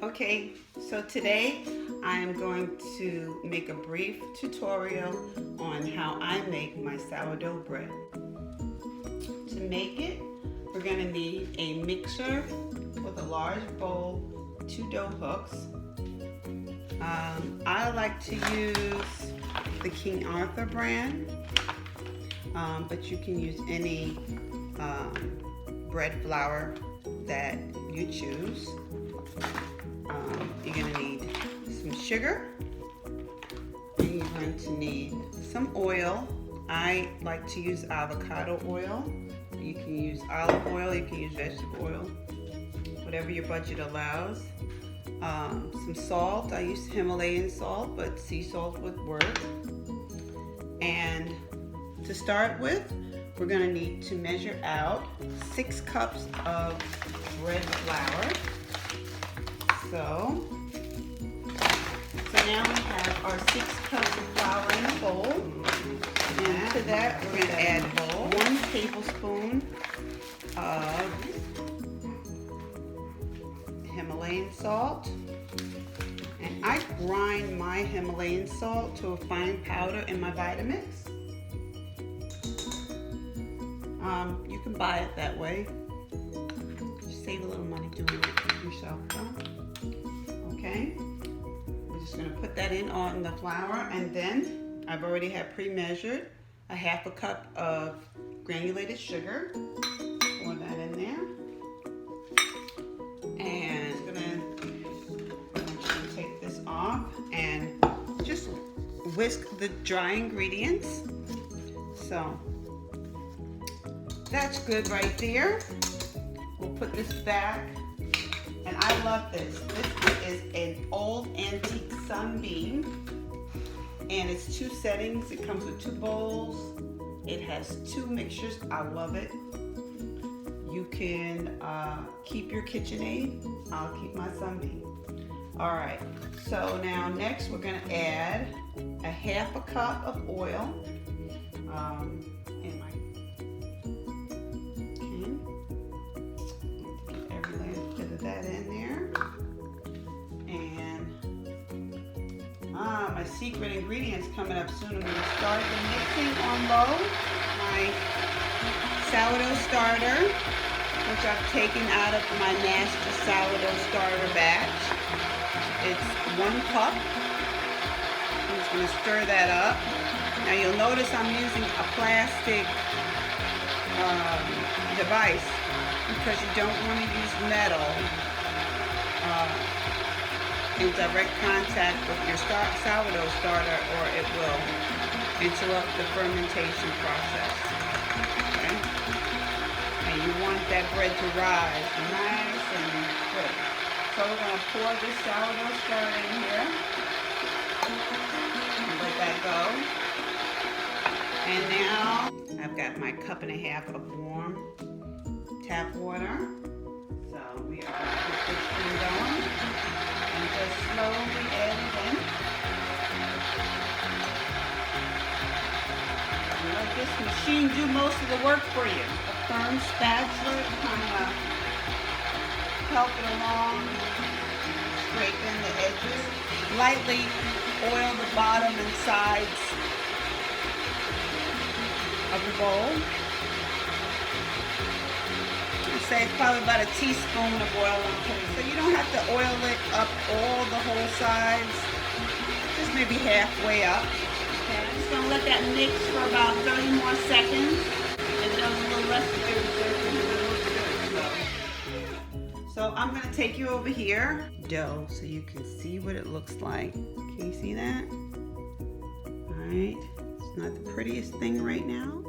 Okay, so today I am going to make a brief tutorial on how I make my sourdough bread. To make it, we're going to need a mixer with a large bowl, 2 dough hooks. I like to use the King Arthur brand, but you can use any bread flour that you choose. You're going to need some sugar, and you're going to need some oil. I like to use avocado oil. You can use olive oil, you can use vegetable oil, whatever your budget allows. Some salt. I use Himalayan salt, but sea salt would work. And to start with, we're going to need to measure out 6 cups of bread flour. So now we have our 6 cups of flour in a bowl. And to that, we're going to add 1 tablespoon of Himalayan salt. And I grind my Himalayan salt to a fine powder in my Vitamix. You can buy it that way. Just save a little money doing it yourself, huh? Okay. I'm just going to put that in on the flour, and then I've already had pre-measured a 1/2 cup of granulated sugar. Pour that in there. And I'm going to take this off and just whisk the dry ingredients. So that's good right there. We'll put this back. And I love this. This is an old antique Sunbeam. And it's 2 settings. It comes with 2 bowls. It has 2 mixtures. I love it. You can keep your KitchenAid. I'll keep my Sunbeam. All right. So now next we're going to add a 1/2 cup of oil in my can. Get every last bit of that in there. And my secret ingredient's coming up soon. I'm going to start the mixing on low. My sourdough starter, which I've taken out of my master sourdough starter batch. It's 1 cup. I'm just going to stir that up. Now you'll notice I'm using a plastic device because you don't want to use metal in direct contact with your sourdough starter, or it will interrupt the fermentation process. Okay? And you want that bread to rise nice and good. So we're going to pour this sourdough starter in here and let that go. And now I've got my 1.5 cups of warm tap water. So we are going to put this thing going and just slowly add it in. And let this machine do most of the work for you. A firm spatula to kind of help it along, scraping the edges. Lightly oil the bottom and sides of the bowl. I say it's probably about a teaspoon of oil I'm putting. So you don't have to oil it up all the whole sides, just maybe halfway up. Okay, I'm just going to let that mix for about 30 more seconds. And then a little rest of it. So I'm going to take you over here. Dough, so you can see what it looks like. Can you see that? Alright, it's not the prettiest thing right now.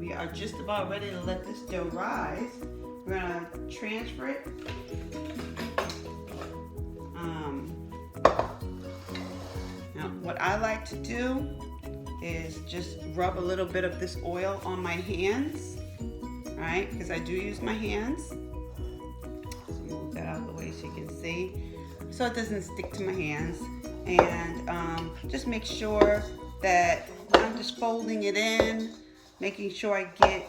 We are just about ready to let this dough rise. We're going to transfer it. Now, what I like to do is just rub a little bit of this oil on my hands. Alright, because I do use my hands. So move that out of the way so you can see. So it doesn't stick to my hands. And just make sure that I'm just folding it in, making sure I get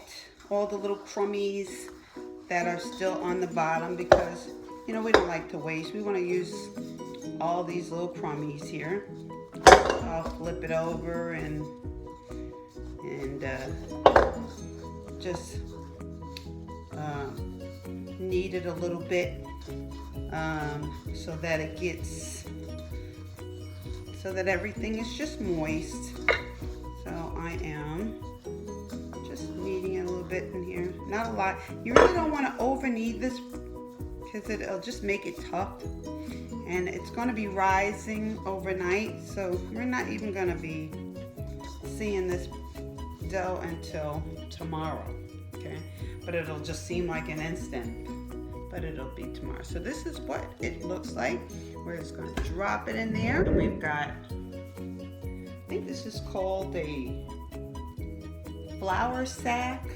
all the little crummies that are still on the bottom because, you know, we don't like to waste. We want to use all these little crummies here. I'll flip it over and just knead it a little bit so that it gets, so that everything is just moist. So I am just kneading it a little bit in here, not a lot. You really don't want to over knead this because it'll just make it tough, and it's going to be rising overnight, so we're not even going to be seeing this dough until tomorrow, okay? But it'll just seem like an instant, but it'll be tomorrow. So this is what it looks like. We're just going to drop it in there, and we've got, I think this is called a flour sack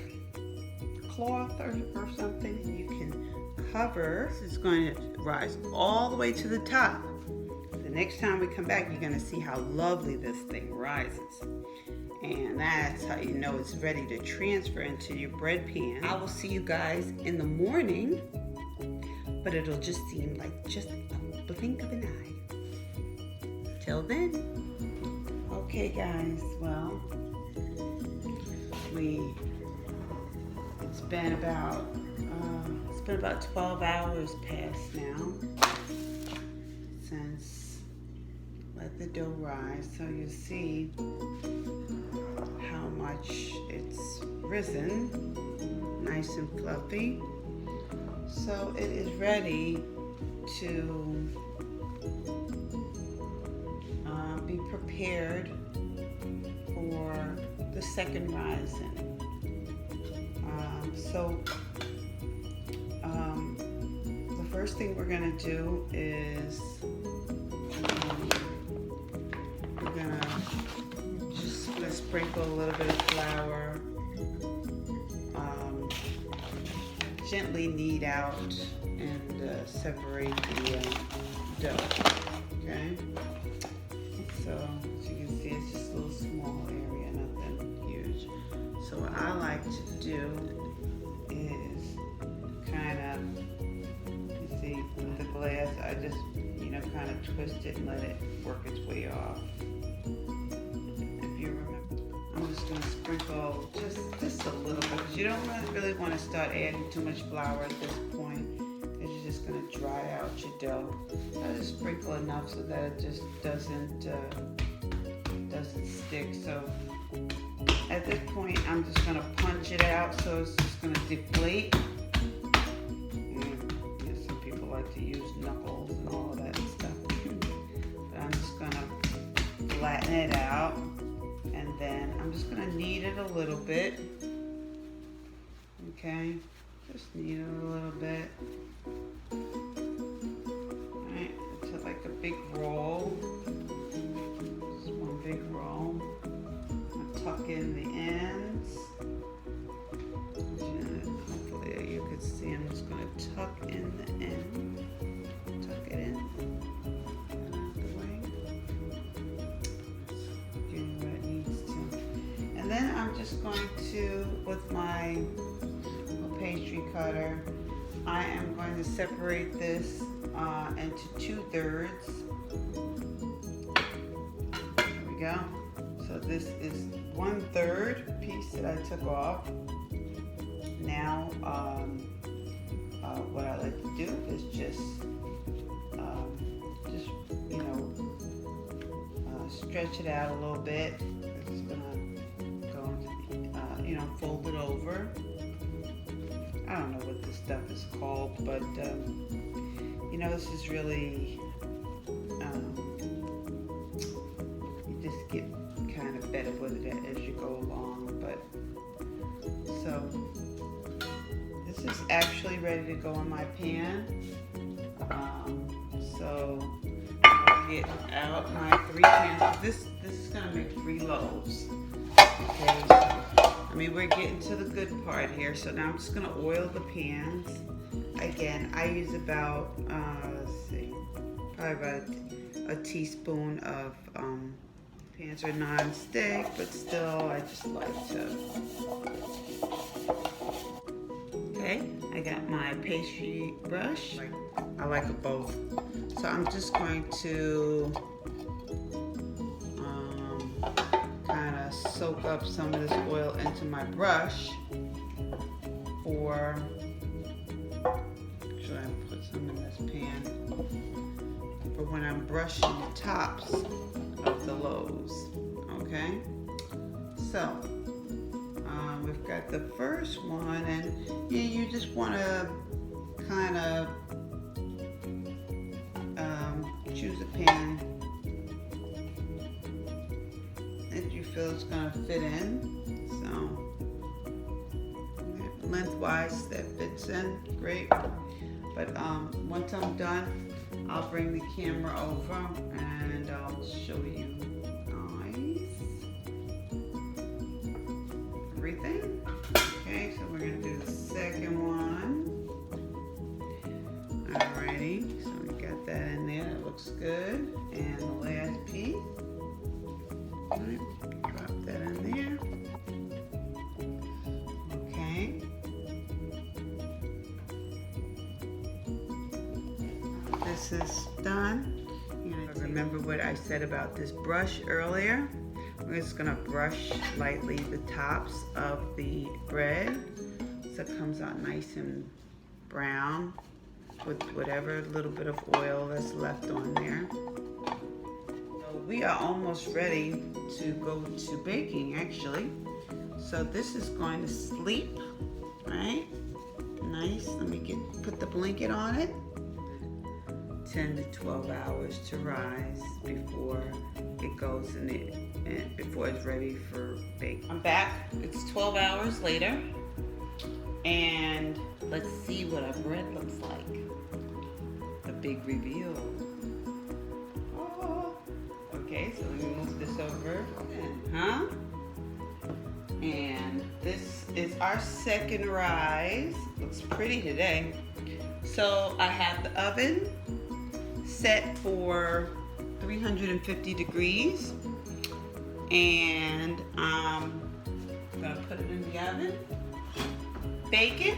cloth or something. You can cover. This is going to rise all the way to the top. The next time we come back, you're going to see how lovely this thing rises. And that's how you know it's ready to transfer into your bread pan. I will see you guys in the morning, but it'll just seem like just a blink of an eye. Till then. Okay guys, well, it's been about 12 hours past now since let the dough rise, so you see how much it's risen, nice and fluffy. So it is ready to be prepared for the second rising. The first thing we're gonna do is we're gonna sprinkle a little bit of flour, gently knead out and separate the dough. Okay, so as you can see, it's just a little small area, nothing huge. So what I like to do is kind of, you see, with the glass, I just, you know, kind of twist it and let it work its way off. If you remember, I'm just going to sprinkle just a little bit, because you don't really want to start adding too much flour at this point, because you're just going to dry out your dough. I just sprinkle enough so that it just doesn't stick. So at this point, I'm just going to punch it out so it's just going to deflate. Some people like to use knuckles and all of that stuff. But I'm just going to flatten it out. And then I'm just going to knead it a little bit. Okay, just knead it a little bit. Alright, until like a big roll. Just one big roll. Tuck in the ends. And hopefully you could see I'm just going to tuck in the end. Tuck it in. Out the way. Getting what it needs to. And then I'm just going to, with my pastry cutter, I am going to separate this into 2/3. There we go. So this is 1/3 piece that I took off. Now, what I like to do is just you know, stretch it out a little bit. It's gonna go into, you know, fold it over. I don't know what this stuff is called, but you know, this is really, you just get kind of better with it as you go along. But so this is actually ready to go in my pan. So I'll get out my 3 pans. This is gonna make 3 loaves. Okay, I mean, we're getting to the good part here. So now I'm just gonna oil the pans. Again, I use about let's see, probably about a teaspoon of pans are non-stick, but still I just like to. Okay, I got my pastry brush. I like it both. So I'm just going to kind of soak up some of this oil into my brush for, actually I put some in this pan, for when I'm brushing the tops of the loaves. Okay, so we've got the first one, and you just want to kind of choose a pan that you feel it's going to fit in. So lengthwise that fits in, great. But once I'm done, I'll bring the camera over and I'll show you everything. Okay, so we're going to do the second one. Alrighty, so we got that in there, that looks good. And the last piece, right, drop that in there. Okay. This is done. Remember what I said about this brush earlier? We're just gonna brush lightly the tops of the bread so it comes out nice and brown with whatever little bit of oil that's left on there. So we are almost ready to go to baking actually. So this is going to sleep, right? Nice, let me put the blanket on it. 10 to 12 hours to rise before it goes in it, and before it's ready for bake. I'm back, it's 12 hours later, and let's see what our bread looks like. The big reveal. Oh. Okay, so let me move this over. And this is our second rise. Looks pretty today. So I have the oven set for 350 degrees, and I'm gonna put it in the oven, bake it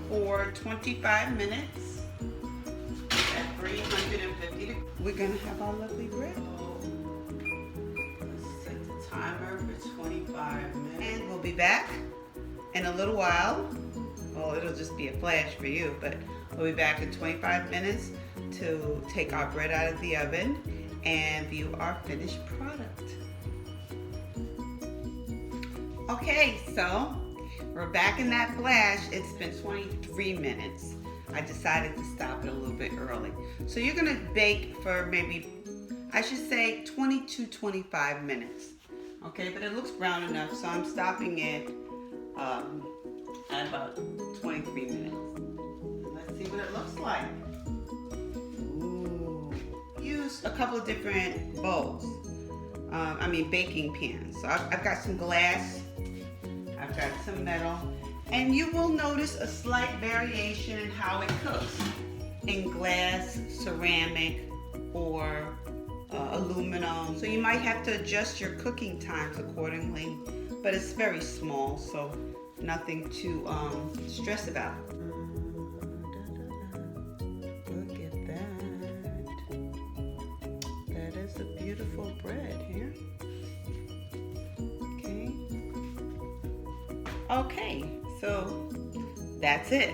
for 25 minutes at 350 degrees. We're gonna have our lovely bread. Let's set the timer for 25 minutes, and we'll be back in a little while. Well, it'll just be a flash for you, but we'll be back in 25 minutes to take our bread out of the oven and view our finished product. Okay, so we're back in that flash. It's been 23 minutes. I decided to stop it a little bit early. So you're gonna bake for maybe, I should say 20 to 25 minutes. Okay, but it looks brown enough, so I'm stopping it at about 23 minutes. Let's see what it looks like. Ooh. Use a couple of different bowls. Baking pans. So I've got some glass, I've got some metal, and you will notice a slight variation in how it cooks in glass, ceramic, or aluminum. So you might have to adjust your cooking times accordingly, but it's very small, so nothing to stress about. Look at that. That is a beautiful bread here. Okay, so that's it.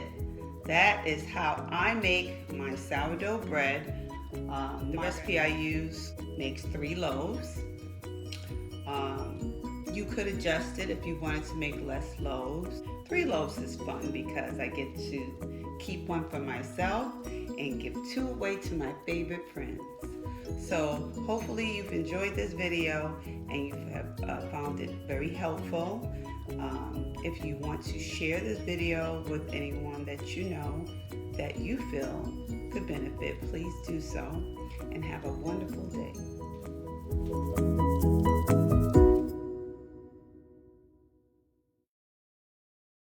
That is how I make my sourdough bread. The recipe I use makes 3 loaves. You could adjust it if you wanted to make less loaves. 3 loaves is fun because I get to keep one for myself and give 2 away to my favorite friends. So hopefully you've enjoyed this video and you have found it very helpful. If you want to share this video with anyone that you know that you feel could benefit, please do so, and have a wonderful day.